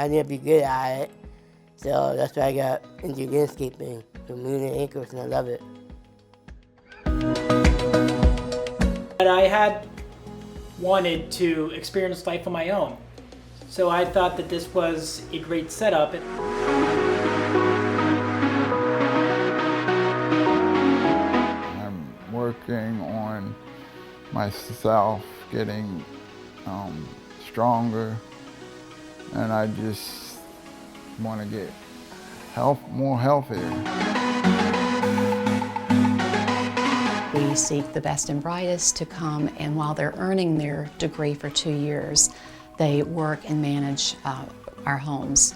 I need to be good at it. So that's why I got into landscaping for Moon and Acres, and I love it. But I had wanted to experience life on my own. So I thought that this was a great setup. I'm working on myself, getting stronger, and I just want to get more healthier. We seek the best and brightest to come, and while they're earning their degree for 2 years, they work and manage our homes.